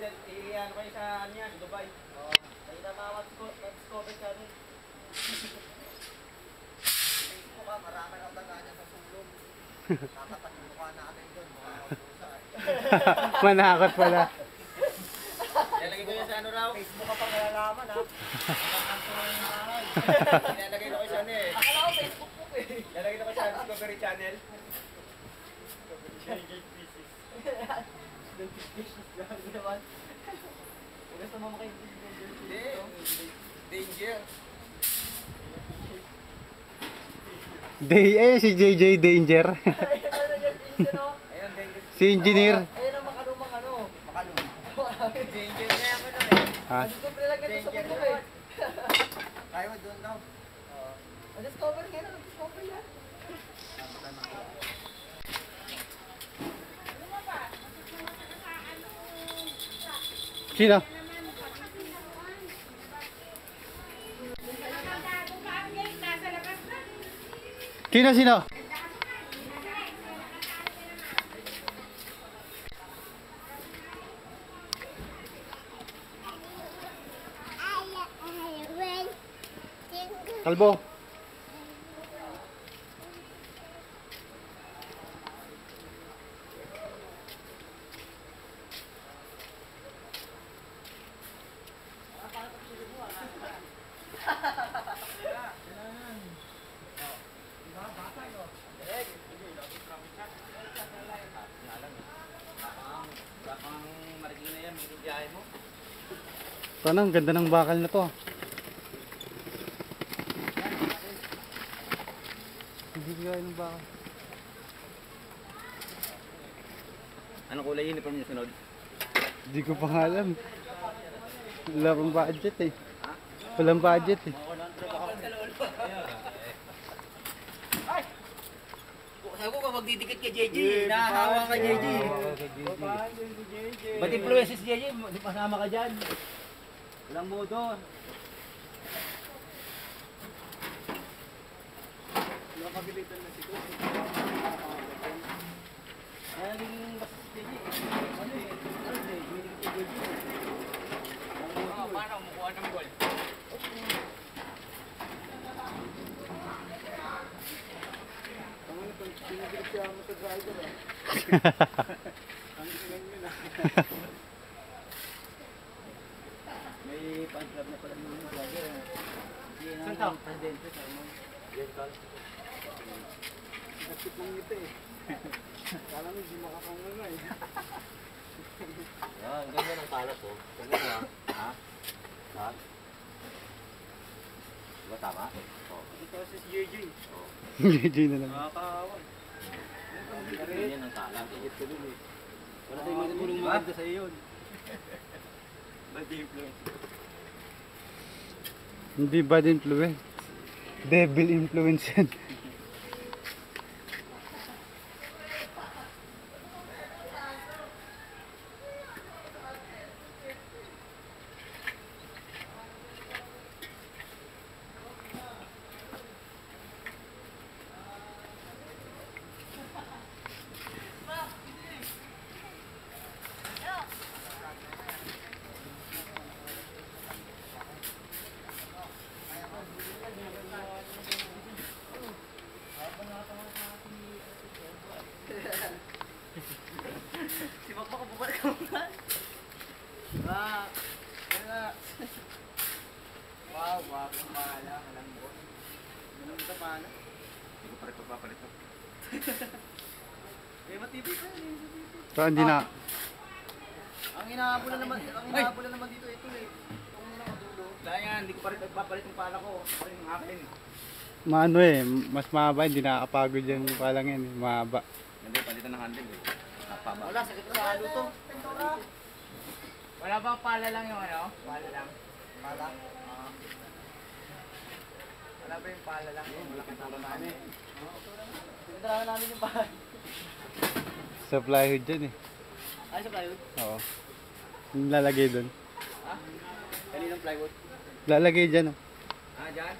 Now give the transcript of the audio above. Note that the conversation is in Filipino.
Iyan ko sa niya, sa Dubai. Oo. Ay tama discover channel. Facebook ka, marami ang taganya sa sulong. Nakatatak yung mukha natin doon. Manakot pala. Ilalagay ko yun sa ano raw? Facebook ka pang nalalaman ha. Ilalagay ko sa ano eh. Akala ko Facebook po eh. Ilalagay ko sa Discovery Channel. Discovery Pieces. Gusto mo makaintindi danger. Si JJ Danger. Si engineer. Ayun ang makalumang ano. Makalumang. Danger na yan ko na eh. Ha? Discover lang ito sa puto eh. Kaya mo doon daw. Discover kayo na. Discover yan. Sino? Sino? Kalbo. Ito na, ang ganda ng bakal na to. Hindi kaya ng bakal. Anong kulay uniform niya sunod? Hindi ko pa nga alam. Wala pang budget eh. Walang budget eh. Sabi ko kapag didikit kay JJ, nahahawa ka JJ. Ba't influences JJ? Di pasama ka dyan. Walang modo. Nakapagilitan na siguro. Kaya naging basta si JJ. Ano eh? Didikit kay JJ. Paano kumukuha ng goal? Pinagilip siya mo sa driver ah. Ang ginang yun ah. May fan club na pala nung driver. Saan tao? Presidente sa mo. Yan ka. Nakit lang ito eh. Kala mo hindi makakanga na eh. Yan, ganyan ang kalat oh. Ganyan ah. Ha? Ha? Diba tama? Oo. Ito si JJ. Oo. JJ na lang. Nakakaawag. Yan ang kalat. Wala tayong matutulong maganda sa iyo yun. Bad influence. Hindi bad influence. Devil influence yan. Si Papa ko bumalik ka muna. Wow, wapong mahala. Walang buwan. Ganun ka pala. Hindi ko pa rin pagpapalit ko. Eh, matibay ka. So, hindi na. Ang inahabulan naman dito ito eh. Itong nila madulo. Dahil nga, hindi ko pa rin pagpapalit yung pala ko. Pa rin yung akin. Maano eh, mas mahaba, hindi nakakapagod yan yung palang yan eh, mahaba. Hindi, palitan ng handle eh. Napaba. Wala, sakit na sa halo to. Wala ba pala lang yung ano? Pala lang. Pala? Wala ba yung pala lang? Wala kang tula namin. Pinagdarahan namin yung pala. Sa plywood dyan eh. Ay, sa plywood? Oo. Yung lalagay doon. Ha? Kaninang plywood? Lalagay dyan oh. Ah, dyan?